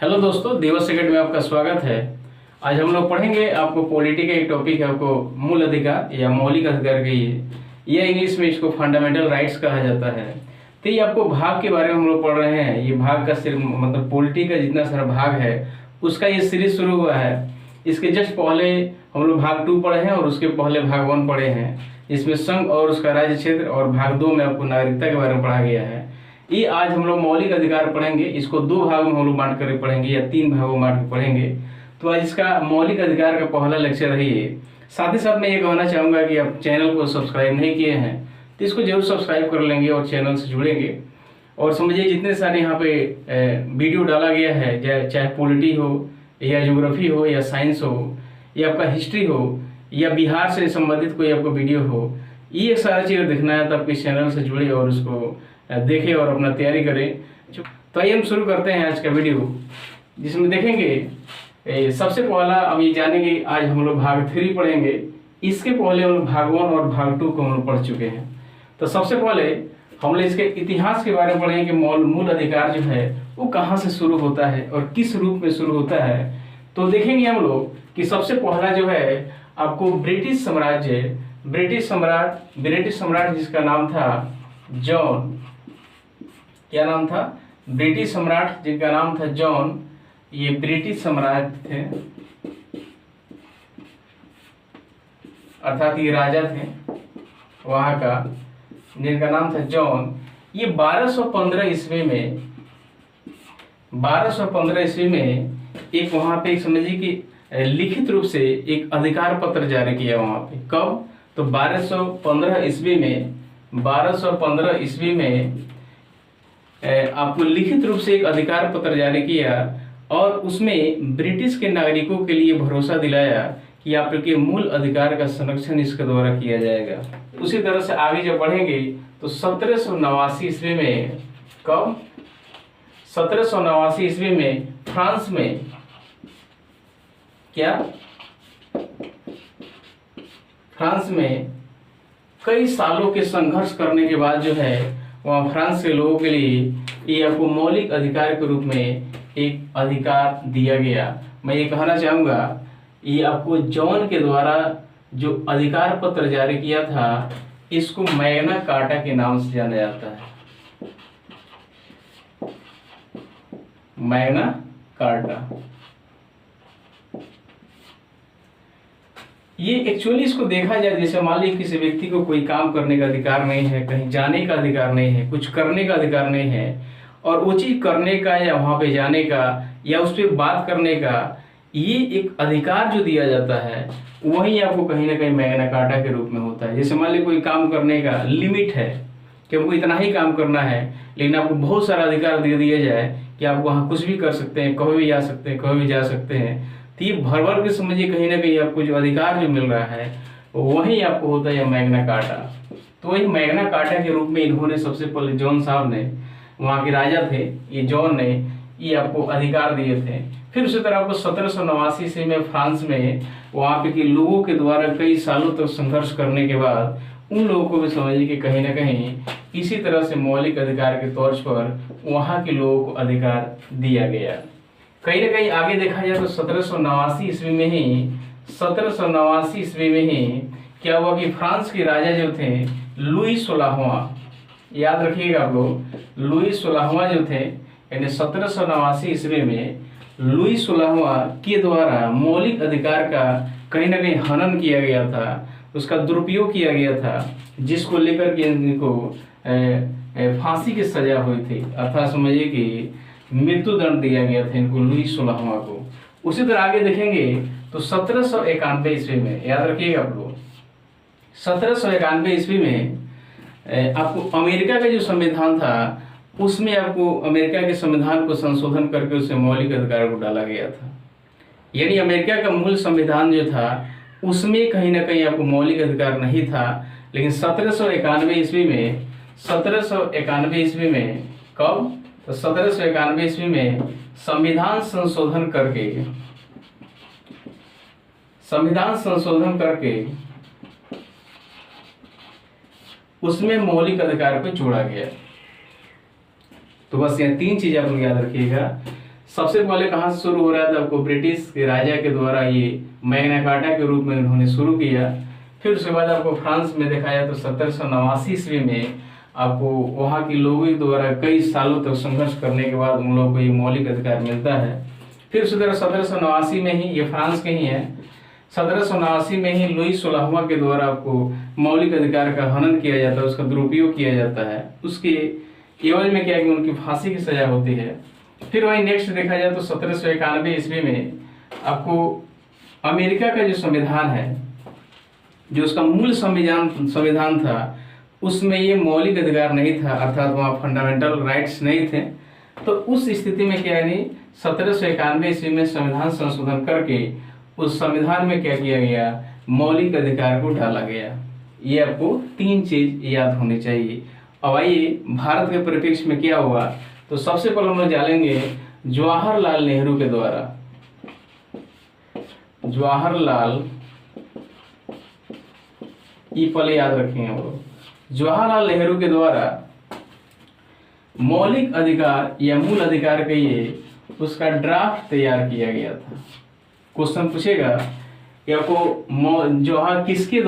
Hello दोस्तों, दिवस second में आपका स्वागत है। आज हम लोग पढ़ेंगे आपको पॉलिटी का एक टॉपिक है, आपको मूल अधिकार या मौलिक अधिकार कहिए या इंग्लिश में इसको फंडामेंटल राइट्स कहा जाता है। तो ये आपको भाग के बारे में हम लोग पढ़ रहे हैं। ये भाग का सिर्फ मतलब पॉलिटी का जितना सारा भाग है उसका ये सीरीज शुरू हुआ है। इसके जस्ट पहले हम लोग भाग 2 पढ़े हैं और उसके पहले भाग 1 पढ़े हैं, जिसमें संघ और उसका राज्य क्षेत्र, और भाग 2 में आपको नागरिकता के बारे में पढ़ा गया है। ये आज हम लोग मौलिक अधिकार पढ़ेंगे। इसको 2 भागों में हम लोग बांट कर पढ़ेंगे या 3 भागों में बांट कर पढ़ेंगे। तो आज इसका मौलिक अधिकार का पहला लेक्चर है ये। साथ ही साथ मैं ये कहना चाहूँगा कि आप चैनल को सब्सक्राइब नहीं किए हैं तो इसको जरूर सब्सक्राइब कर लेंगे और चैनल से जुड़ेंगे। और समझिए जितने सारे यहाँ पे वीडियो डाला गया है, चाहे पॉलिटी हो या ज्योग्राफी हो या साइंस हो या आपका हिस्ट्री हो या बिहार से संबंधित कोई आपको वीडियो हो, ये सारा चीज़ देखना है तो आपके चैनल से जुड़े और उसको देखें और अपना तैयारी करें। तो आइए हम शुरू करते हैं आज का वीडियो, जिसमें देखेंगे सबसे पहला अब ये जानेंगे। आज हम लोग भाग 3 पढ़ेंगे। इसके पहले हम लोग भाग 1 और भाग 2 को हम लोग पढ़ चुके हैं। तो सबसे पहले हम लोग इसके इतिहास के बारे में पढ़ेंगे कि मूल अधिकार जो है वो कहाँ से शुरू होता है और किस रूप में शुरू होता है। तो देखेंगे हम लोग कि सबसे पहला जो है आपको ब्रिटिश साम्राज्य, ब्रिटिश सम्राट जिसका नाम था जॉन। क्या नाम था? ब्रिटिश सम्राट जिनका नाम था जॉन। ये ब्रिटिश सम्राट थे, अर्थात ये राजा थे वहां का, जिनका नाम था जॉन। ये 1215 ईस्वी में एक वहां पे एक समझिए कि लिखित रूप से एक अधिकार पत्र जारी किया वहां पे। कब? तो 1215 ईस्वी में आपको लिखित रूप से एक अधिकार पत्र जारी किया और उसमें ब्रिटिश के नागरिकों के लिए भरोसा दिलाया कि आपके मूल अधिकार का संरक्षण इसके द्वारा किया जाएगा। उसी तरह से आगे जब बढ़ेंगे तो 1789 ईस्वी में, कब? 1789 ईस्वी में फ्रांस में क्या? फ्रांस में कई सालों के संघर्ष करने के बाद जो है वहाँ फ्रांस के लोगों के लिए ये आपको मौलिक अधिकार के रूप में एक अधिकार दिया गया। मैं ये कहना चाहूँगा ये आपको जॉन के द्वारा जो अधिकार पत्र जारी किया था इसको मैग्ना कार्टा के नाम से जाना जाता है। Magna carta. ये एक्चुअली इसको देखा जाए, जैसे मान लीजिए किसी व्यक्ति को कोई काम करने का अधिकार नहीं है, कहीं जाने का अधिकार नहीं है, कुछ करने का अधिकार नहीं है, और वो चीज करने का या वहां पे जाने का या उस पर बात करने का ये एक अधिकार जो दिया जाता है वही आपको कहीं ना कहीं मैग्ना कार्टा के रूप में होता है। जैसे मान लीजिए कोई काम करने का लिमिट है कि हमको इतना ही काम करना है, लेकिन आपको बहुत सारा अधिकार दे दिया जाए कि आप वहाँ कुछ भी कर सकते हैं, कभी भी आ सकते हैं, कभी भी जा सकते हैं। तो ये भर के समझिए कहीं ना कहीं आपको जो अधिकार जो मिल रहा है वही आपको होता है मैग्ना कार्टा। तो वही मैग्ना कार्टा के रूप में इन्होंने सबसे पहले जॉन साहब ने, वहाँ के राजा थे ये जॉन ने, ये आपको अधिकार दिए थे। फिर उसी तरह आपको 1789 से में फ्रांस में वहाँ पे के लोगों के द्वारा कई सालों तक संघर्ष करने के बाद उन लोगों को भी समझिए कि कहीं ना कहीं इसी तरह से मौलिक अधिकार के तौर पर वहाँ के लोगों को अधिकार दिया गया। कहीं ना कहीं आगे देखा जाए तो 1789 ईस्वी में ही क्या हुआ कि फ्रांस के राजा जो थे लुई 16वां, याद रखिएगा आप लोग, लुई 16वां जो थे, यानी 1789 ईस्वी में लुई 16वां के द्वारा मौलिक अधिकार का कहीं ना कहीं हनन किया गया था, उसका दुरुपयोग किया गया था, जिसको लेकर के इनको फांसी की सजा हुई थी, अर्थात समझिए कि मृत्युदंड दिया गया था इनको, लुई 16वां को। उसी तरह आगे देखेंगे तो 1791 ईस्वी में, याद रखिएगा आप लोग, 1791 ईस्वी में आपको अमेरिका का जो संविधान था उसमें आपको अमेरिका के संविधान को संशोधन करके उसमें मौलिक अधिकार को डाला गया था। यानी अमेरिका का मूल संविधान जो था उसमें कहीं ना कहीं आपको मौलिक अधिकार नहीं था, लेकिन 1791 ईस्वी में कब? तो 1791 ईस्वी में संविधान संशोधन करके उसमें मौलिक अधिकार को जोड़ा गया। तो बस ये 3 चीज आप लोग याद रखिएगा। सबसे पहले कहाँ से शुरू हो रहा था, आपको ब्रिटिश के राजा के द्वारा ये मैग्ना कार्टा के रूप में उन्होंने शुरू किया। फिर उसके बाद आपको फ्रांस में दिखाया तो 1789 ईस्वी में आपको वहाँ के लोगों के द्वारा कई सालों तक संघर्ष करने के बाद उन लोगों को ये मौलिक अधिकार मिलता है। फिर उसी तरह 1789 में ही, ये फ्रांस के ही है, 1789 में ही लुई 16वां के द्वारा आपको मौलिक अधिकार का हनन किया जाता है, उसका दुरुपयोग किया जाता है। उसके एवज में क्या है कि उनकी फांसी की सजा होती है। फिर वही नेक्स्ट देखा जाए तो 1791 ईस्वी में आपको अमेरिका का जो संविधान है, जो उसका मूल संविधान था, उसमें ये मौलिक अधिकार नहीं था, अर्थात वहाँ फंडामेंटल राइट्स नहीं थे। तो उस स्थिति में क्या है, 1791 ईस्वी में संविधान संशोधन करके उस संविधान में क्या किया गया, मौलिक अधिकार को डाला गया। ये आपको 3 चीज याद होनी चाहिए। अब आइए भारत के परिप्रेक्ष्य में क्या हुआ, तो सबसे पहले हम लोग जानेंगे जवाहरलाल नेहरू के द्वारा। जवाहरलाल, ये पहले याद रखेंगे हम लोग, जवाहरलाल नेहरू के द्वारा मौलिक अधिकार या मूल अधिकार के ये उसका ड्राफ्ट तैयार किया गया था। क्वेश्चन पूछेगा कि आपको जवाहर किसके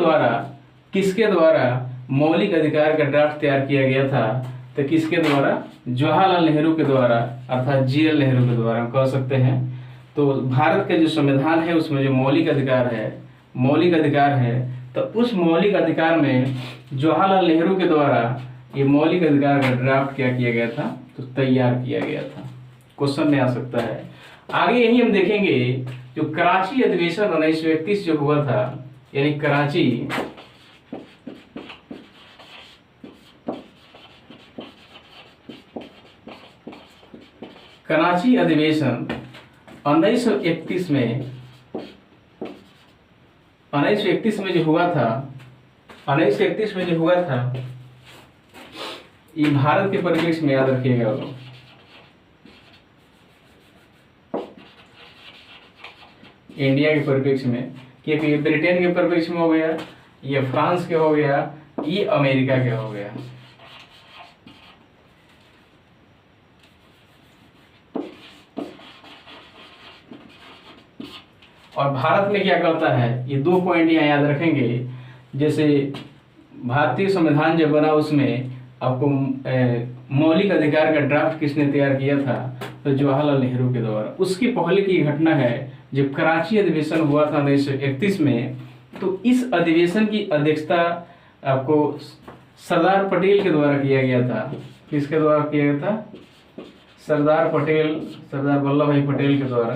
द्वारा मौलिक अधिकार का ड्राफ्ट तैयार किया गया था, तो किसके द्वारा, जवाहरलाल नेहरू के द्वारा, अर्थात जीएल नेहरू के द्वारा कह सकते हैं। तो भारत का जो संविधान है उसमें जो मौलिक अधिकार है, तो उस मौलिक अधिकार में जवाहरलाल नेहरू के द्वारा ये मौलिक अधिकार का ड्राफ्ट क्या किया गया था, तो तैयार किया गया था। क्वेश्चन में आ सकता है। आगे यही हम देखेंगे जो कराची अधिवेशन 1931 जो हुआ था, यानी कराची अधिवेशन 1931 में जो हुआ था, ये भारत के परिप्रेक्ष्य में याद रखिएगा लोग। इंडिया के परिप्रेक्ष्य में, क्योंकि ये ब्रिटेन के परिप्रेक्ष्य में हो गया, ये फ्रांस के हो गया, ये अमेरिका के हो गया। और भारत में क्या करता है, ये 2 पॉइंट यहाँ याद रखेंगे। जैसे भारतीय संविधान जब बना उसमें आपको मौलिक अधिकार का ड्राफ्ट किसने तैयार किया था, तो जवाहरलाल नेहरू के द्वारा। उसकी पहले की घटना है जब कराची अधिवेशन हुआ था 1931 में, तो इस अधिवेशन की अध्यक्षता आपको सरदार पटेल के द्वारा किया गया था। किसके द्वारा किया गया था, सरदार वल्लभ भाई पटेल के द्वारा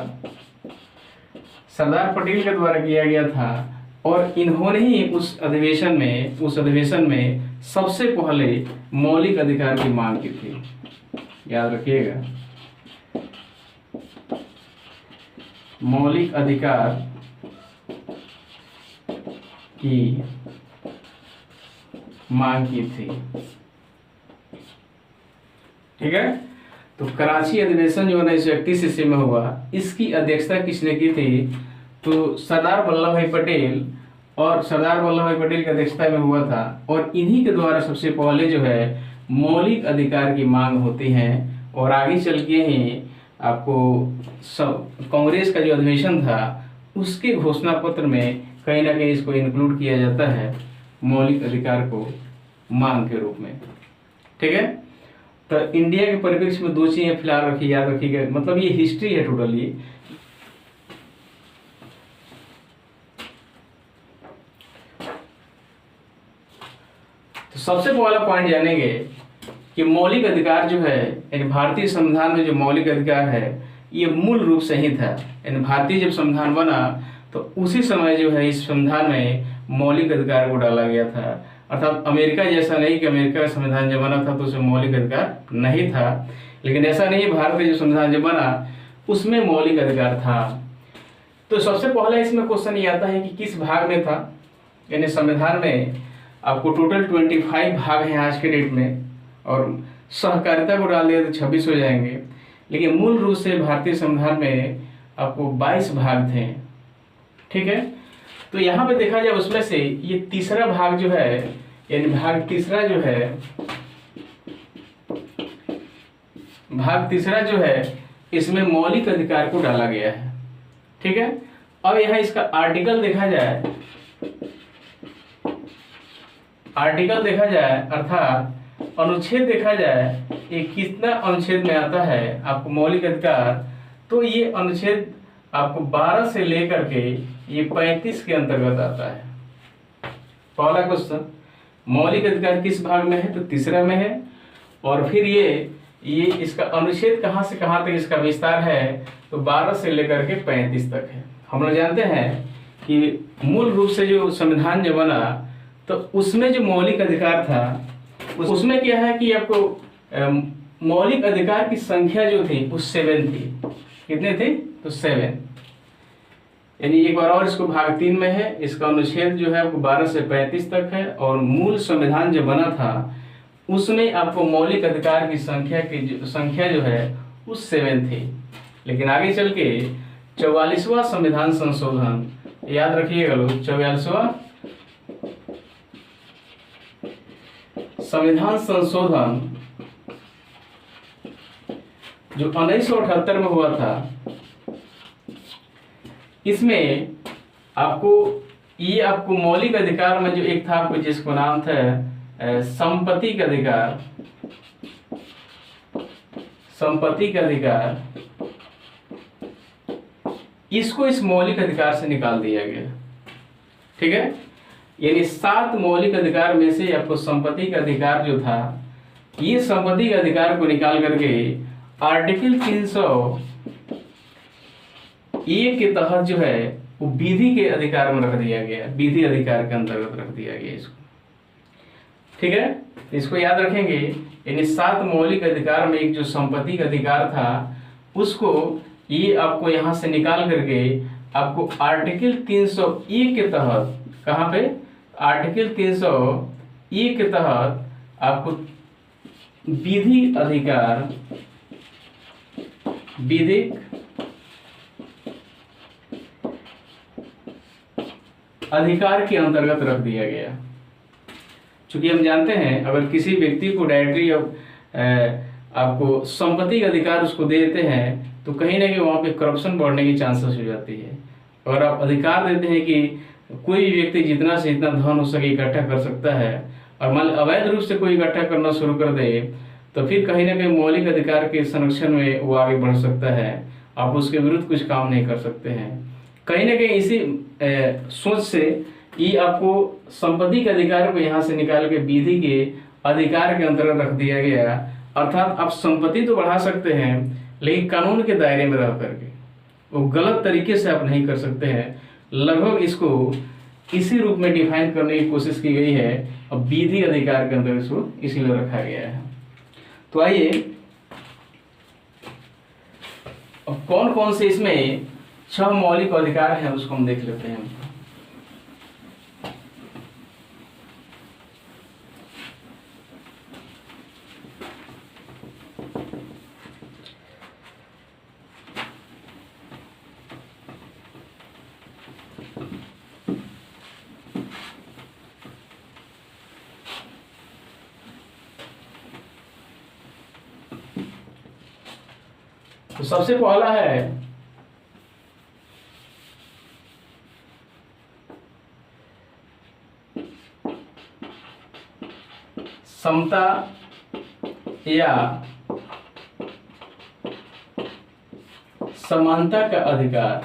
किया गया था। और इन्होंने ही उस अधिवेशन में सबसे पहले मौलिक अधिकार की मांग की थी, याद रखिएगा। मौलिक अधिकार की मांग की थी, ठीक है। तो कराची अधिवेशन जो 1931 ईस्वी में हुआ, इसकी अध्यक्षता किसने की थी, तो सरदार वल्लभ भाई पटेल की अध्यक्षता में हुआ था। और इन्हीं के द्वारा सबसे पहले जो है मौलिक अधिकार की मांग होती है। और आगे चल के ही आपको कांग्रेस का जो अधिवेशन था उसके घोषणा पत्र में कहीं ना कहीं इसको इंक्लूड किया जाता है मौलिक अधिकार को मांग के रूप में, ठीक है। तो इंडिया के परिप्रेक्ष्य में 2 चीजें फिलहाल याद रखिएगा, मतलब ये हिस्ट्री है टोटली। तो सबसे पहला पॉइंट जानेंगे कि मौलिक अधिकार जो है, यानी भारतीय संविधान में जो मौलिक अधिकार है, ये मूल रूप से ही था। यानी भारतीय जब संविधान बना तो उसी समय जो है इस संविधान में मौलिक अधिकार को डाला गया था। अर्थात अमेरिका जैसा नहीं कि अमेरिका का संविधान जब बना था तो उसमें मौलिक अधिकार नहीं था, लेकिन ऐसा नहीं, भारत का जो संविधान जब बना उसमें मौलिक अधिकार था। तो सबसे पहला इसमें क्वेश्चन ये आता है कि किस भाग में था। यानी संविधान में आपको टोटल 25 भाग हैं आज के डेट में, और सहकारिता को डाल दिया तो 26 हो जाएंगे, लेकिन मूल रूप से भारतीय संविधान में आपको 22 भाग थे, ठीक है। तो यहाँ पे देखा जाए उसमें से ये तीसरा भाग जो है, यानी भाग तीसरा जो है इसमें मौलिक अधिकार को डाला गया है। ठीक है, अब यहाँ इसका आर्टिकल देखा जाए, आर्टिकल देखा जाए अर्थात अनुच्छेद देखा जाए, ये कितना अनुच्छेद में आता है आपको मौलिक अधिकार, तो ये अनुच्छेद आपको 12 से लेकर के ये 35 के अंतर्गत आता है। पहला क्वेश्चन, मौलिक अधिकार किस भाग में है, तो तीसरा में है। और फिर ये इसका अनुच्छेद कहाँ से कहाँ तक इसका विस्तार है, तो 12 से लेकर के 35 तक है। हम लोग जानते हैं कि मूल रूप से जो संविधान जो बना, तो उसमें जो मौलिक अधिकार था उसमें क्या है कि आपको मौलिक अधिकार की संख्या जो थी वो 7 थी। कितने थे, तो 7। यानी एक बार और इसको भाग 3 में है, इसका अनुच्छेद जो है आपको 12 से 35 तक है, और मूल संविधान जो बना था उसमें आपको मौलिक अधिकार की संख्या जो है वो 7 थी। लेकिन आगे चल के 44वां संविधान संशोधन, याद रखिएगा लोग, 44वां संविधान संशोधन जो 1978 में हुआ था, इसमें आपको मौलिक अधिकार में जो एक था आपको, जिसको नाम था संपत्ति का अधिकार, संपत्ति का अधिकार, इसको इस मौलिक अधिकार से निकाल दिया गया। ठीक है, यानी 7 मौलिक अधिकार में से आपको संपत्ति का अधिकार जो था, ये संपत्ति के अधिकार को निकाल करके आर्टिकल 301 के तहत जो है वो विधि के अधिकार में रख दिया गया, विधि अधिकार के अंतर्गत रख दिया गया इसको। ठीक है, इसको याद रखेंगे। यानी 7 मौलिक अधिकार में एक जो संपत्ति का अधिकार था, उसको ये आपको यहाँ से निकाल करके आपको आर्टिकल 301 के तहत, कहाँ पे, आर्टिकल 301 के तहत आपको विधि अधिकार, विधिक अधिकार के अंतर्गत रख दिया गया। चूंकि हम जानते हैं अगर किसी व्यक्ति को डायरेक्टली आपको संपत्ति का अधिकार उसको दे देते हैं, तो कहीं ना कहीं वहाँ पे करप्शन बढ़ने की चांसेस हो जाती है। अगर आप अधिकार देते हैं कि कोई भी व्यक्ति जितना से जितना धन हो सके इकट्ठा कर सकता है, और मान अवैध रूप से कोई इकट्ठा करना शुरू कर दे, तो फिर कहीं ना कहीं मौलिक अधिकार के संरक्षण में वो आगे बढ़ सकता है, आप उसके विरुद्ध कुछ काम नहीं कर सकते हैं। कहीं ना कहीं इसी सोच से ये आपको संपत्ति के अधिकार को यहाँ से निकाल के विधि के अधिकार के अंतर्गत रख दिया गया। अर्थात आप संपत्ति तो बढ़ा सकते हैं, लेकिन कानून के दायरे में रह करके, वो गलत तरीके से आप नहीं कर सकते हैं। लगभग इसको इसी रूप में डिफाइन करने की कोशिश की गई है, और विधि अधिकार के अंदर इसको इसीलिए रखा गया है। तो आइए अब कौन कौन से इसमें 6 मौलिक अधिकार हैं उसको हम देख लेते हैं। तो सबसे पहला है समता या समानता का अधिकार।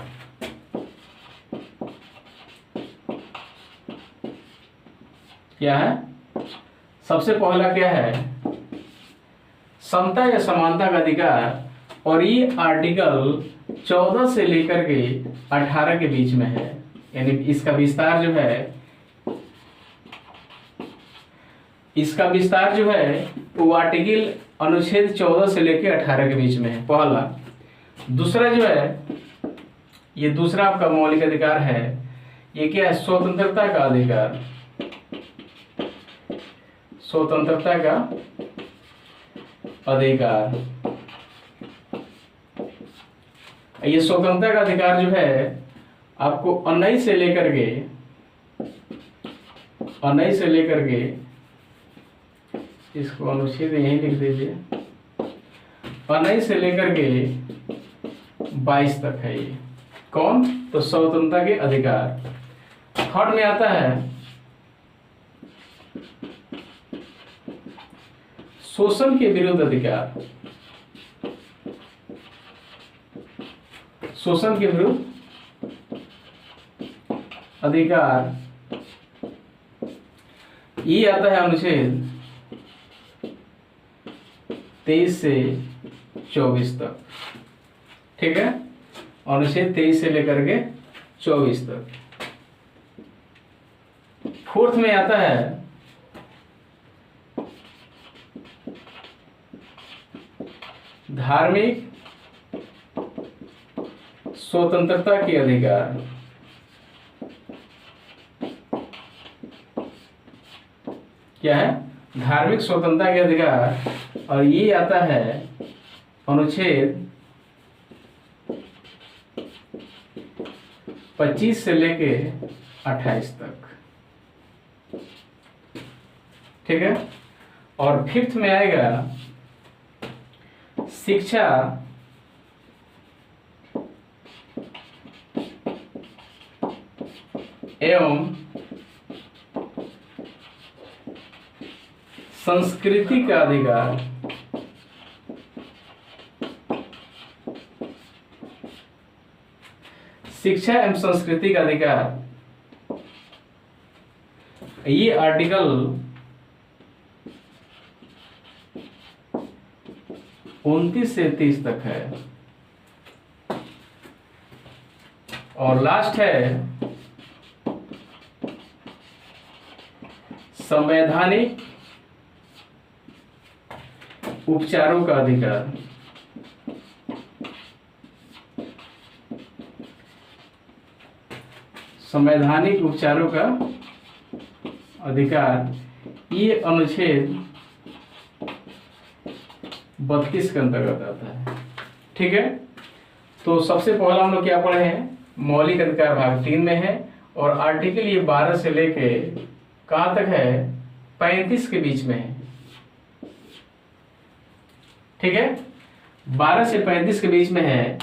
क्या है, सबसे पहला क्या है, समता या समानता का अधिकार, और ये आर्टिकल 14 से लेकर के 18 के बीच में है। यानी इसका विस्तार जो है, इसका विस्तार जो है वो आर्टिकल अनुच्छेद 14 से लेकर 18 के बीच में है, पहला। दूसरा जो है, ये दूसरा आपका मौलिक अधिकार है, ये क्या है, स्वतंत्रता का अधिकार, स्वतंत्रता का अधिकार। ये स्वतंत्रता का अधिकार जो है आपको 19 से लेकर के इसको अनुच्छेद यहीं लिख दीजिए, 19 से लेकर के 22 तक है ये। कौन? तो स्वतंत्रता के अधिकार। थर्ड में आता है शोषण के विरुद्ध अधिकार। शोषण के विरुद्ध अधिकार, ये आता है अनुच्छेद 23 से 24 तक। ठीक है, अनुच्छेद 23 से लेकर के 24 तक। फोर्थ में आता है धार्मिक स्वतंत्रता के अधिकार। क्या है? धार्मिक स्वतंत्रता के अधिकार, और ये आता है अनुच्छेद 25 से लेके 28 तक। ठीक है, और फिफ्थ में आएगा शिक्षा एवं संस्कृति का अधिकार। शिक्षा एवं संस्कृति का अधिकार, ये आर्टिकल 29 से 30 तक है। और लास्ट है संवैधानिक उपचारों का अधिकार। संवैधानिक उपचारों का अधिकार, ये अनुच्छेद 32 के अंतर्गत आता है। ठीक है, तो सबसे पहला हम लोग क्या पढ़े हैं? मौलिक अधिकार भाग 3 में है, और आर्टिकल ये 12 से लेके कहाँ तक है? 35 के बीच में है। ठीक है, 12 से 35 के बीच में है।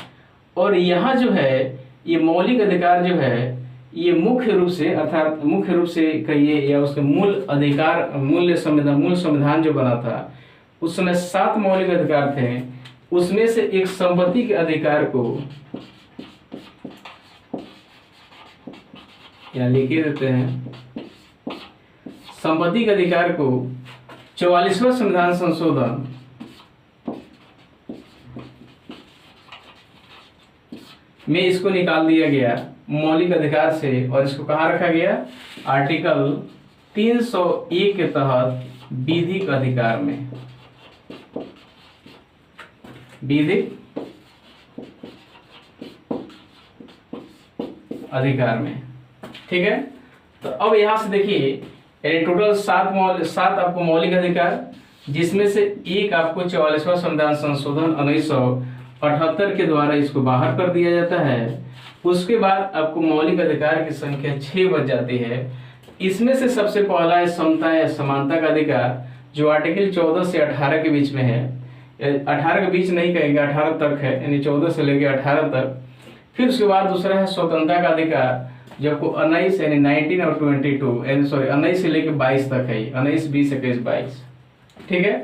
और यहाँ जो है ये मौलिक अधिकार जो है, ये मुख्य रूप से, अर्थात मुख्य रूप से कहिए या उसके मूल अधिकार, मूल संविधान जो बना था उस समय 7 मौलिक अधिकार थे। उसमें से एक संपत्ति के अधिकार को यहाँ लिखे देते हैं। संपत्ति के अधिकार को 44वां संविधान संशोधन में इसको निकाल दिया गया मौलिक अधिकार से, और इसको कहाँ रखा गया? आर्टिकल 301 के तहत विधिक अधिकार में। विधिक अधिकार में। ठीक है, तो अब यहां से देखिए टोटल 7 आपको मौलिक अधिकार, जिसमें से एक आपको 44वां संविधान संशोधन 1978 के द्वारा इसको बाहर कर दिया जाता है। उसके बाद आपको मौलिक अधिकार की संख्या 6 बच जाती है। इसमें से सबसे पहला है समता या समानता का अधिकार, जो आर्टिकल 14 से 18 के बीच में है। 18 के बीच नहीं कहेंगे, 18 तक है, यानी 14 से लेकर 18 तक। फिर उसके बाद दूसरा है स्वतंत्रता का अधिकार, जो आपको 19 यानी 19 और 22 यानी 19 से लेकर 22 तक है, 19, 20, 21, 22। ठीक है,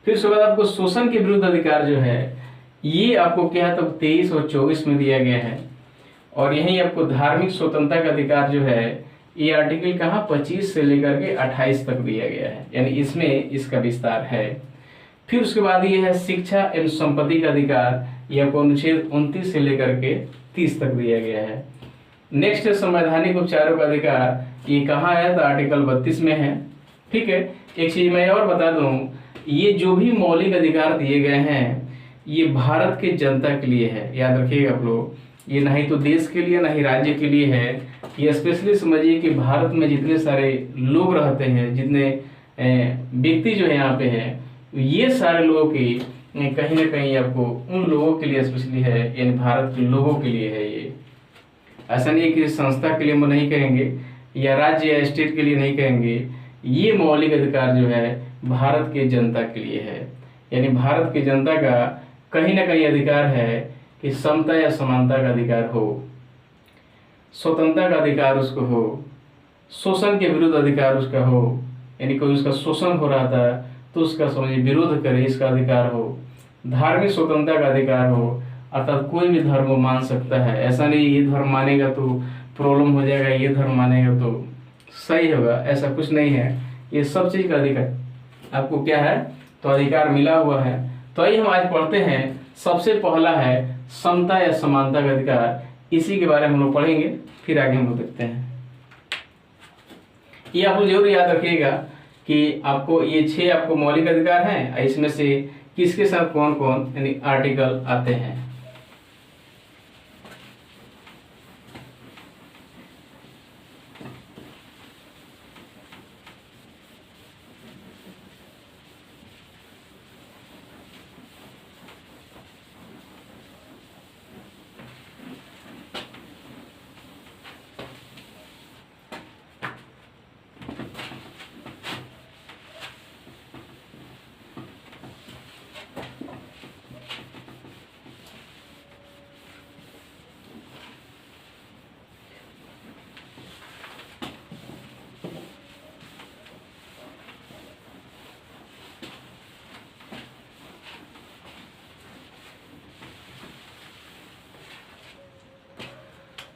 फिर उसके बाद आपको शोषण के विरुद्ध अधिकार जो है, ये आपको क्या है तब 23 और 24 में दिया गया है। और यही आपको धार्मिक स्वतंत्रता का अधिकार जो है, ये आर्टिकल कहाँ 25 से लेकर के 28 तक दिया गया है, यानी इसमें इसका विस्तार है। फिर उसके बाद ये है शिक्षा एवं संपत्ति का अधिकार, ये आपको अनुच्छेद 29 से लेकर के 30 तक दिया गया है। नेक्स्ट है संवैधानिक उपचारों का अधिकार, ये कहाँ है? तो आर्टिकल 32 में है। ठीक है, एक चीज मैं और बता दूं, ये जो भी मौलिक अधिकार दिए गए हैं ये भारत के जनता के लिए है, याद रखिएगा आप लोग। ये नहीं तो देश के लिए ना ही राज्य के लिए है, ये स्पेशली समझिए कि भारत में जितने सारे लोग रहते हैं, जितने व्यक्ति जो है यहाँ पे हैं, ये सारे लोगों की कहीं ना कहीं आपको उन लोगों के लिए स्पेशली है, यानी भारत के लोगों के लिए है। ये ऐसा नहीं है कि संस्था के लिए हम नहीं कहेंगे या राज्य या स्टेट के लिए नहीं कहेंगे, ये मौलिक अधिकार जो है भारत के जनता के लिए है, यानी भारत की जनता का कहीं ना कहीं अधिकार है कि समता या समानता का अधिकार हो, स्वतंत्रता का अधिकार उसको हो, शोषण के विरुद्ध अधिकार उसका हो, यानी कोई उसका शोषण हो रहा था तो उसका समझिए विरोध करे इसका अधिकार हो, धार्मिक स्वतंत्रता का अधिकार हो, अर्थात कोई भी धर्म वो मान सकता है, ऐसा नहीं ये धर्म मानेगा तो प्रॉब्लम हो जाएगा, ये धर्म मानेगा तो सही होगा, ऐसा कुछ नहीं है। ये सब चीज़ का अधिकार आपको क्या है, तो अधिकार मिला हुआ है। तो आइए हम आज पढ़ते हैं, सबसे पहला है समता या समानता का अधिकार, इसी के बारे में हम लोग पढ़ेंगे, फिर आगे हम लोग देखते हैं। ये आप लोग जरूर याद रखिएगा कि आपको ये 6 आपको मौलिक अधिकार हैं, इसमें से किसके साथ कौन कौन यानी आर्टिकल आते हैं।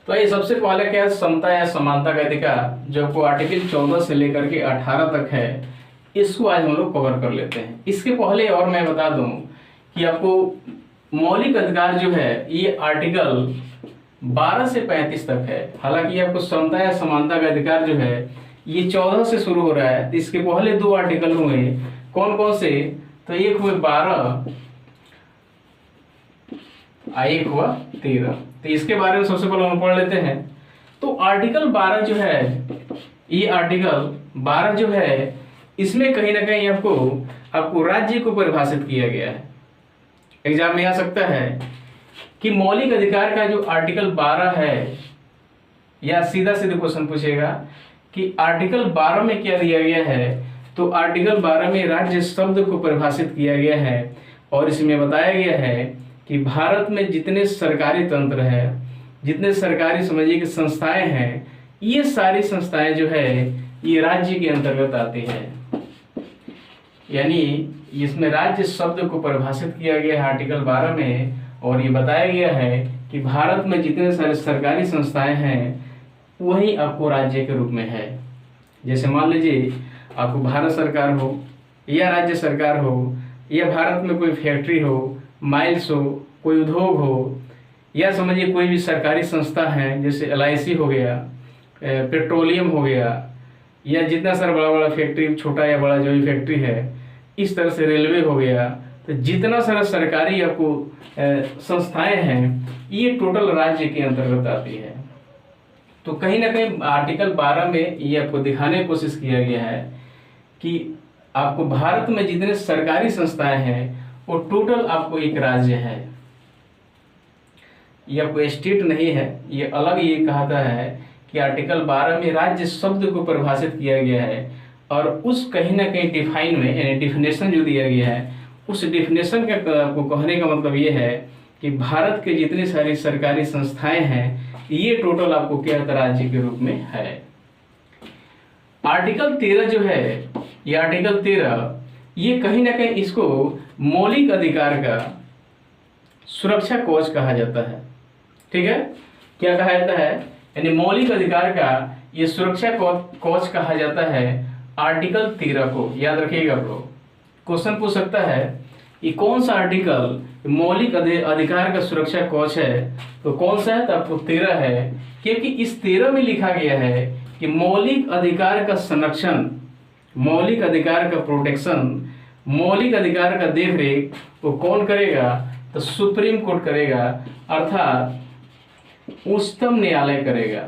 तो ये सबसे पहले क्या है, समता या समानता का अधिकार, जो आपको आर्टिकल 14 से लेकर के 18 तक है, इसको आज हम लोग कवर कर लेते हैं। इसके पहले और मैं बता दूं कि आपको मौलिक अधिकार जो है ये आर्टिकल 12 से 35 तक है। हालांकि आपको समता या समानता का अधिकार जो है ये 14 से शुरू हो रहा है, तो इसके पहले 2 आर्टिकल हुए, कौन कौन से, तो एक हुए 12, एक हुआ 13। तो इसके बारे में सबसे पहले हम पढ़ लेते हैं। तो आर्टिकल 12 जो है, ये आर्टिकल 12 जो है, इसमें कहीं ना कहीं आपको राज्य को परिभाषित किया गया है। एग्जाम में आ सकता है कि मौलिक अधिकार का जो आर्टिकल 12 है, या सीधा सीधा क्वेश्चन पूछेगा कि आर्टिकल 12 में क्या दिया गया है, तो आर्टिकल 12 में राज्य शब्द को परिभाषित किया गया है, और इसमें बताया गया है कि भारत में जितने सरकारी तंत्र है, जितने सरकारी समझिए कि संस्थाएं हैं, ये सारी संस्थाएं जो है ये राज्य के अंतर्गत आती है। यानी इसमें राज्य शब्द को परिभाषित किया गया है आर्टिकल 12 में, और ये बताया गया है कि भारत में जितने सारे सरकारी संस्थाएं हैं वही आपको राज्य के रूप में है। जैसे मान लीजिए आपको भारत सरकार हो या राज्य सरकार हो, या भारत में कोई फैक्ट्री हो, माइल्स हो, कोई उद्योग हो, या समझिए कोई भी सरकारी संस्था है, जैसे LIC हो गया, पेट्रोलियम हो गया, या जितना सारा बड़ा बड़ा फैक्ट्री, छोटा या बड़ा जो भी फैक्ट्री है, इस तरह से रेलवे हो गया, तो जितना सारा सरकारी आपको संस्थाएं हैं ये टोटल राज्य के अंतर्गत आती है। तो कहीं ना कहीं आर्टिकल 12 में ये आपको दिखाने की कोशिश किया गया है कि आपको भारत में जितने सरकारी संस्थाएं हैं वो टोटल आपको एक राज्य है। ये आपको स्टेट नहीं है, ये अलग ये कहता है कि आर्टिकल 12 में राज्य शब्द को परिभाषित किया गया है, और उस कहीं ना कहीं डिफाइन में यानी डिफिनेशन जो दिया गया है, उस डिफिनेशन का आपको कहने का मतलब ये है कि भारत के जितनी सारी सरकारी संस्थाएं हैं ये टोटल आपको क्या राज्य के रूप में है। आर्टिकल 13 जो है, ये आर्टिकल 13 ये कहीं ना कहीं इसको मौलिक अधिकार का सुरक्षा कवच कहा जाता है। ठीक है, क्या कहा जाता है, यानी मौलिक अधिकार का ये सुरक्षा कवच कहा जाता है आर्टिकल 13 को। याद रखिएगा आप लोग, क्वेश्चन पूछ सकता है कि कौन सा आर्टिकल मौलिक अधिकार का सुरक्षा कवच है, तो कौन सा है, तो आपको 13 है, क्योंकि इस 13 में लिखा गया है कि मौलिक अधिकार का संरक्षण, मौलिक अधिकार का प्रोटेक्शन, मौलिक अधिकार का देखरेख वो कौन करेगा, तो सुप्रीम कोर्ट करेगा, अर्थात उच्चतम न्यायालय करेगा।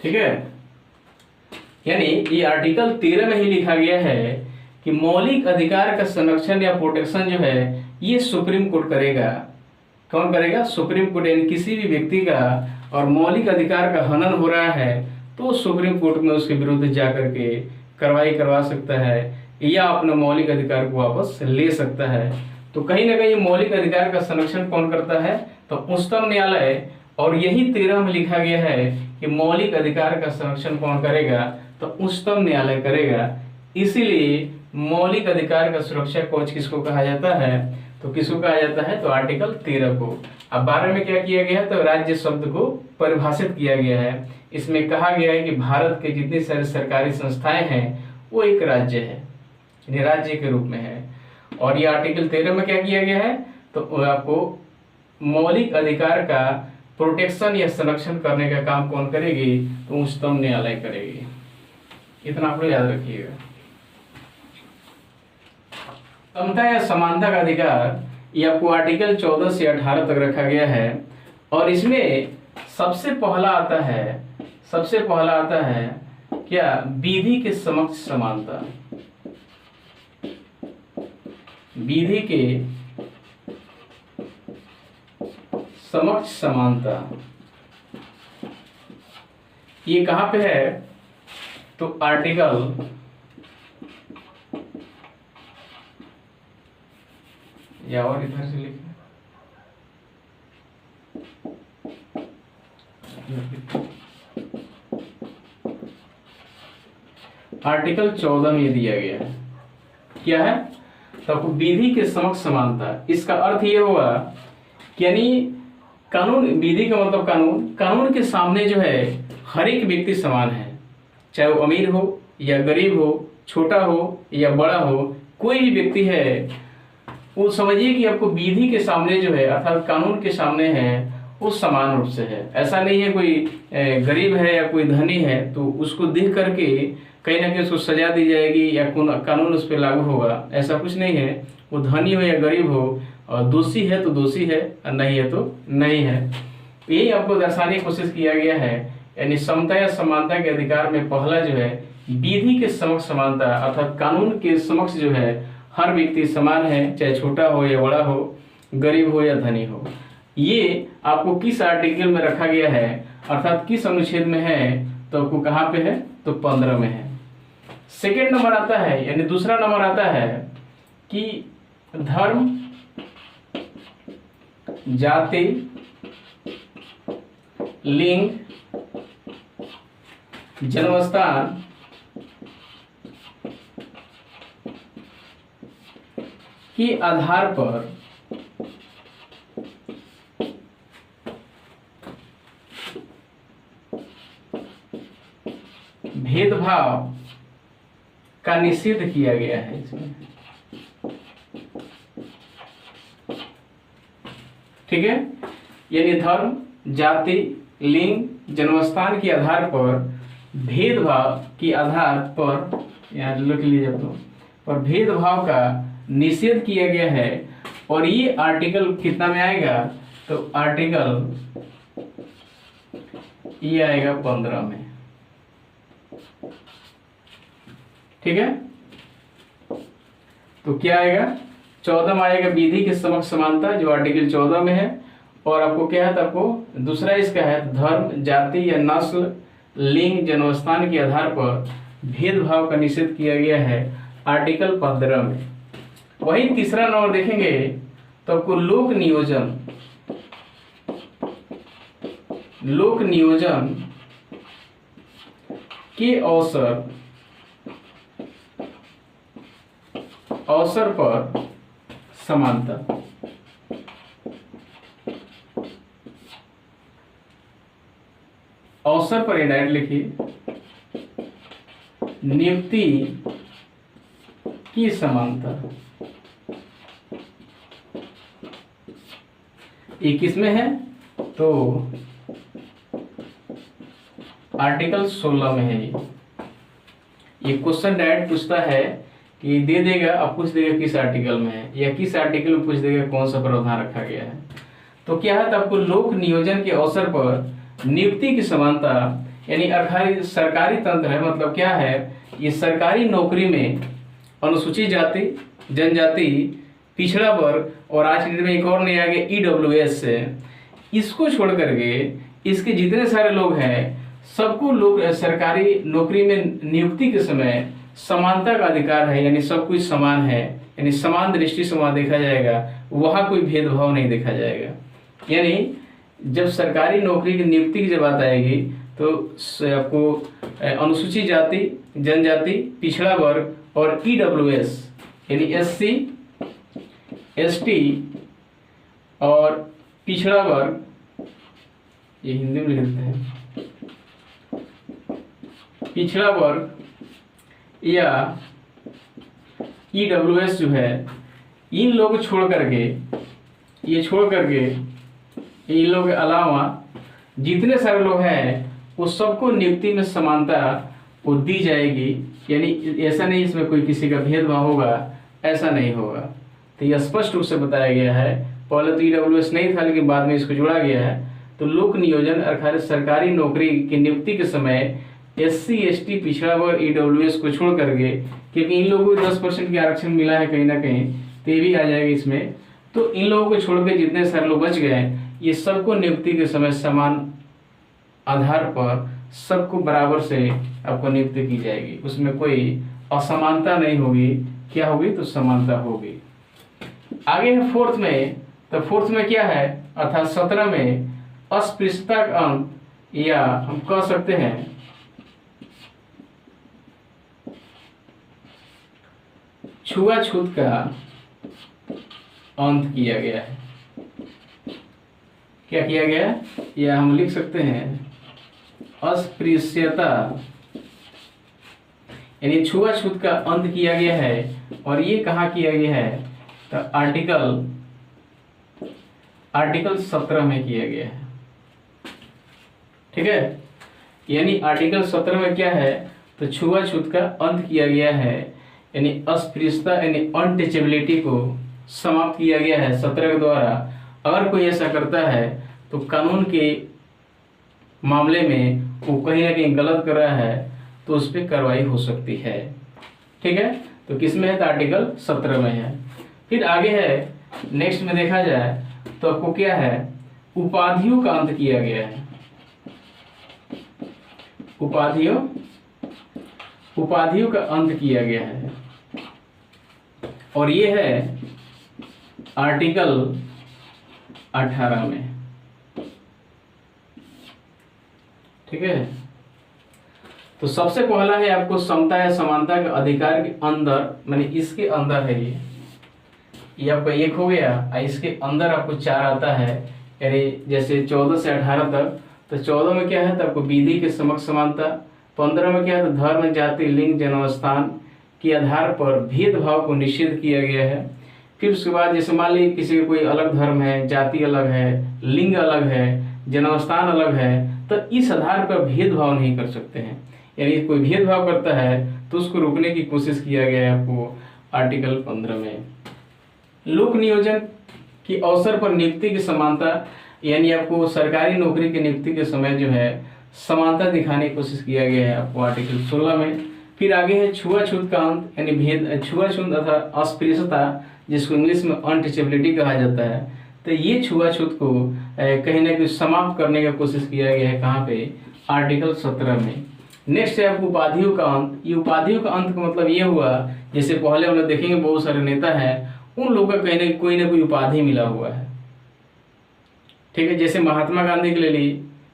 ठीक है, यानी ये आर्टिकल 13 में ही लिखा गया है कि मौलिक अधिकार का संरक्षण या प्रोटेक्शन जो है ये सुप्रीम कोर्ट करेगा। कौन करेगा, सुप्रीम कोर्ट। यानी किसी भी व्यक्ति का और मौलिक अधिकार का हनन हो रहा है तो सुप्रीम कोर्ट में उसके विरुद्ध जाकर के कार्रवाई करवा सकता है, या अपने मौलिक अधिकार को वापस ले सकता है। तो कहीं ना कहीं मौलिक अधिकार का संरक्षण कौन करता है? तो उच्चतम न्यायालय। और यही 13 में लिखा गया है कि मौलिक अधिकार का संरक्षण कौन करेगा? तो उच्चतम न्यायालय करेगा। इसीलिए मौलिक अधिकार का सुरक्षा कवच किसको कहा जाता है? तो किसको कहा जाता है? तो आर्टिकल 13 को। अब 12 में क्या किया गया है? तो राज्य शब्द को परिभाषित किया गया है। इसमें कहा गया है कि भारत के जितनी सारी सरकारी संस्थाएं हैं वो एक राज्य है, यानी राज्य के रूप में है। और ये आर्टिकल 13 में क्या किया गया है? तो आपको मौलिक अधिकार का प्रोटेक्शन या संरक्षण करने का काम कौन करेगी? तो उच्चतम न्यायालय करेगी। इतना आप लोग याद रखिएगा। समता या समानता का अधिकार ये आपको आर्टिकल 14 से 18 तक रखा गया है। और इसमें सबसे पहला आता है क्या? विधि के समक्ष समानता। विधि के समक्ष समानता ये कहां पे है? तो आर्टिकल या और इधर से लिखें, आर्टिकल 14 में दिया गया है। क्या है? तो विधि के समक्ष समानता। इसका अर्थ ये हुआ कि यानी कानून, विधि का मतलब कानून के सामने जो है हर एक व्यक्ति समान है, चाहे वो अमीर हो या गरीब हो, छोटा हो या बड़ा हो, कोई भी व्यक्ति है वो समझिए कि आपको विधि के सामने जो है अर्थात कानून के सामने है वो समान रूप से है। ऐसा नहीं है कोई गरीब है या कोई धनी है तो उसको देख करके कहीं ना कहीं उसको सजा दी जाएगी या कानून उस पर लागू होगा, ऐसा कुछ नहीं है। वो धनी हो या गरीब हो, और दोषी है तो दोषी है और नहीं है तो नहीं है। यही आपको दर्शाने की कोशिश किया गया है। यानी समता या समानता के अधिकार में पहला जो है विधि के समक्ष समानता, अर्थात कानून के समक्ष जो है हर व्यक्ति समान है, चाहे छोटा हो या बड़ा हो, गरीब हो या धनी हो। ये आपको किस आर्टिकल में रखा गया है, अर्थात किस अनुच्छेद में है? तो आपको कहाँ पे है? तो 15 में है। सेकेंड नंबर आता है, यानी दूसरा नंबर आता है कि धर्म, जाति, लिंग, जन्मस्थान के आधार पर भेदभाव का निषेध किया गया है इसमें। ठीक है, यानी धर्म, जाति, लिंग, जन्मस्थान के आधार पर भेदभाव के आधार पर, यहाँ लिख लीजिए तो, पर भेदभाव का निषेध किया गया है। और ये आर्टिकल कितना में आएगा? तो आर्टिकल ये आएगा 15 में। ठीक है, तो क्या आएगा? 14 में आएगा विधि के समक्ष समानता जो आर्टिकल 14 में है। और आपको क्या है? तो आपको दूसरा इसका है धर्म, जाति या नस्ल, लिंग, जन्मस्थान के आधार पर भेदभाव का निषेध किया गया है आर्टिकल 15 में। वही तीसरा नंबर देखेंगे तो आपको लोक नियोजन के अवसर पर समानता। अवसर पर इनडायरेक्ट लिखिए, नियुक्ति की समानता। ये किसमें है? तो आर्टिकल 16 में है। ये क्वेश्चन डायरेक्ट पूछता है कि दे देगा, अब पूछ देगा किस आर्टिकल में है, या किस आर्टिकल में पूछ देगा कौन सा प्रावधान रखा गया है। तो क्या है? तो आपको लोक नियोजन के अवसर पर नियुक्ति की समानता, यानी सरकारी तंत्र है, मतलब क्या है? ये सरकारी नौकरी में अनुसूचित जाति, जनजाति, पिछड़ा वर्ग और आज के डेट में एक और नया आ गया EWS से, इसको छोड़ करके इसके जितने सारे लोग हैं सबको लोग सरकारी नौकरी में नियुक्ति के समय समानता का अधिकार है, यानी सब कुछ समान है, यानी समान दृष्टि से वहाँ देखा जाएगा, वहाँ कोई भेदभाव नहीं देखा जाएगा। यानी जब सरकारी नौकरी की नियुक्ति की जब बात आएगी तो आपको अनुसूचित जाति, जनजाति, पिछड़ा वर्ग और EWS यानी SC, ST और पिछड़ा वर्ग, ये हिंदी में लिख देते हैं, पिछड़ा वर्ग या EWS जो है, इन लोग छोड़ करके इन लोगों के अलावा जितने सारे लोग हैं वो सबको नियुक्ति में समानता वो दी जाएगी। यानी ऐसा नहीं इसमें कोई किसी का भेदभाव होगा, ऐसा नहीं होगा। तो यह स्पष्ट रूप से बताया गया है। पहले तो EWS नहीं था, लेकिन बाद में इसको जोड़ा गया है। तो लोक नियोजन अर्थात सरकारी नौकरी की नियुक्ति के समय SC, ST, पिछड़ा वर्ग, EWS को छोड़ करके, क्योंकि इन लोगों को 10% की आरक्षण मिला है कहीं ना कहीं, तो ये भी आ जाएगा इसमें। तो इन लोगों को छोड़ के जितने सारे लोग बच गए, ये सबको नियुक्ति के समय समान आधार पर सबको बराबर से आपको नियुक्ति की जाएगी, उसमें कोई असमानता नहीं होगी। क्या होगी? तो समानता होगी। आगे है फोर्थ में। तो फोर्थ में क्या है? अर्थात 17 में अस्पृश्यता का अंत, या हम कह सकते हैं छुआछूत का अंत किया गया है। क्या किया गया? या हम लिख सकते हैं अस्पृश्यता यानी छुआछूत का अंत किया गया है। और ये कहाँ किया गया है? तो आर्टिकल 17 में किया गया है। ठीक है, यानी आर्टिकल 17 में क्या है? तो छुआछूत का अंत किया गया है, यानी अस्पृश्यता यानी अनटचेबिलिटी को समाप्त किया गया है 17 के द्वारा। अगर कोई ऐसा करता है तो कानून के मामले में वो कहीं ना कहीं गलत कर रहा है तो उस पर कार्रवाई हो सकती है। ठीक है, तो किस में है? तो आर्टिकल 17 में है। फिर आगे है, नेक्स्ट में देखा जाए तो आपको क्या है? उपाधियों का अंत किया गया है। उपाधियों का अंत किया गया है, और ये है आर्टिकल 18 में। ठीक है, तो सबसे पहला है आपको समता या समानता के अधिकार के अंदर, माने इसके अंदर है ये आपका एक हो गया। इसके अंदर आपको 4 आता है, यानी जैसे 14 से 18 तक। तो 14 में क्या है? तो आपको विधि के समक्ष समानता। 15 में क्या है? तो धर्म, जाति, लिंग, जन्मस्थान के आधार पर भेदभाव को निषेध किया गया है। फिर उसके बाद जैसे मान लीजिए किसी का कोई अलग धर्म है, जाति अलग है, लिंग अलग है, जन्मस्थान अलग है, तो इस आधार पर भेदभाव नहीं कर सकते हैं। यानी कोई भेदभाव करता है तो उसको रोकने की कोशिश किया गया है आपको आर्टिकल 15 में। लोक नियोजन के अवसर पर नियुक्ति की समानता, यानी आपको सरकारी नौकरी की नियुक्ति के समय जो है समानता दिखाने की कोशिश किया गया है आपको आर्टिकल 16 में। फिर आगे है छुआछूत का अंत, यानी भेद, छुआछूत अर्थात अस्पृश्यता, जिसको इंग्लिश में अनटचेबिलिटी कहा जाता है। तो ये छुआछूत को कहीं ना कहीं समाप्त करने का कोशिश किया गया है। कहाँ पे? आर्टिकल 17 में। नेक्स्ट है आपको उपाधियों का अंत। ये उपाधियों का अंत का मतलब ये हुआ, जैसे पहले हम लोग देखेंगे बहुत सारे नेता हैं, उन लोगों का कहीं ना कोई उपाधि मिला हुआ है। ठीक है, जैसे महात्मा गांधी के ले ली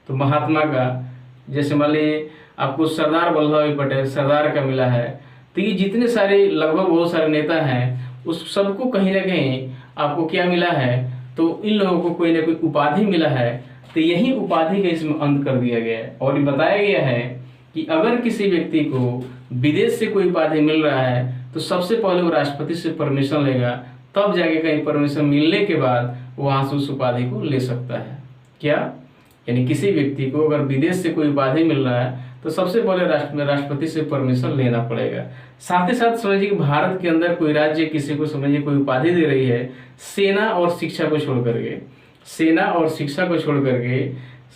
तो महात्मा का, जैसे मान लीजिए आपको सरदार वल्लभ भाई पटेल, सरदार का मिला है। तो ये जितने सारे लगभग बहुत सारे नेता हैं, उस सबको कहीं ना कहीं आपको क्या मिला है? तो इन लोगों को कोई ना कोई उपाधि मिला है। तो यही उपाधि का इसमें अंत कर दिया गया है। और ये बताया गया है कि अगर किसी व्यक्ति को विदेश से कोई उपाधि मिल रहा है तो सबसे पहले वो राष्ट्रपति से परमिशन लेगा, तब जाके कहीं परमिशन मिलने के बाद वहां से उस उपाधि को ले सकता है। क्या? यानी किसी व्यक्ति को अगर विदेश से कोई उपाधि मिल रहा है तो सबसे पहले राष्ट्रपति से परमिशन लेना पड़ेगा। साथ ही साथ समझिए कि भारत के अंदर कोई राज्य किसी को समझिए कोई उपाधि दे रही है, सेना और शिक्षा को छोड़ करके,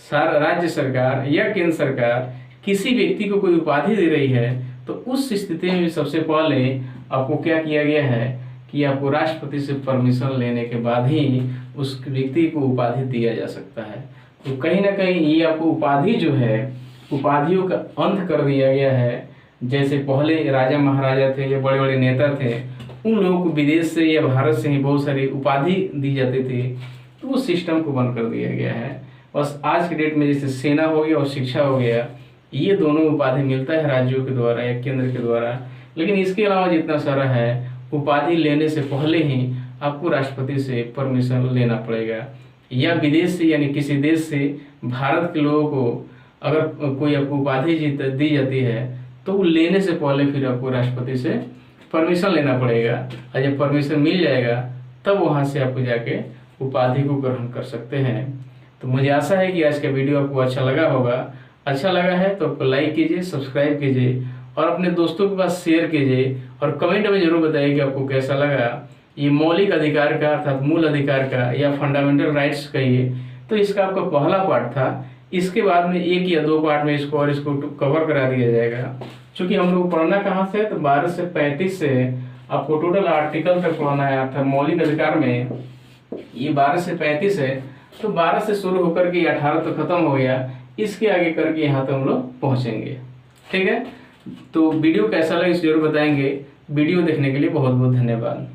सारा राज्य सरकार या केंद्र सरकार किसी व्यक्ति को कोई उपाधि दे रही है, तो उस स्थिति में सबसे पहले आपको क्या किया गया है कि आपको राष्ट्रपति से परमिशन लेने के बाद ही उस व्यक्ति को उपाधि दिया जा सकता है। तो कहीं ना कहीं ये आपको उपाधि जो है, उपाधियों का अंत कर दिया गया है जैसे पहले राजा महाराजा थे या बड़े बड़े नेता थे, उन लोगों को विदेश से या भारत से ही बहुत सारी उपाधि दी जाती थी, तो उस सिस्टम को बंद कर दिया गया है। बस आज के डेट में जैसे सेना हो गया और शिक्षा हो गया, ये दोनों उपाधि मिलता है राज्यों के द्वारा या केंद्र के द्वारा। लेकिन इसके अलावा जितना सारा है, उपाधि लेने से पहले ही आपको राष्ट्रपति से परमिशन लेना पड़ेगा, या विदेश से यानी किसी देश से भारत के लोगों को अगर कोई आपको उपाधि दी जाती है तो वो लेने से पहले फिर आपको राष्ट्रपति से परमिशन लेना पड़ेगा, और जब परमिशन मिल जाएगा तब वहाँ से आपको जाके उपाधि को ग्रहण कर सकते हैं। तो मुझे आशा है कि आज का वीडियो आपको अच्छा लगा होगा। अच्छा लगा है तो आपको लाइक कीजिए, सब्सक्राइब कीजिए और अपने दोस्तों के पास शेयर कीजिए, और कमेंट में जरूर बताइए कि आपको कैसा लगा ये मौलिक अधिकार का अर्थात मूल अधिकार का या फंडामेंटल राइट्स का ये। तो इसका आपका पहला पार्ट था, इसके बाद में 1 या 2 पार्ट में इसको कवर करा दिया जाएगा। क्योंकि हम लोग पढ़ना कहाँ से, तो 12 से 35 से आपको टोटल आर्टिकल तक पढ़ना है। अर्थात मौलिक अधिकार में ये 12 से 35 है, तो 12 से शुरू होकर के 18 तक खत्म हो गया, इसके आगे करके यहाँ तक हम लोग पहुँचेंगे। ठीक है, तो वीडियो कैसा लगा इस जरूर बताएंगे। वीडियो देखने के लिए बहुत बहुत धन्यवाद।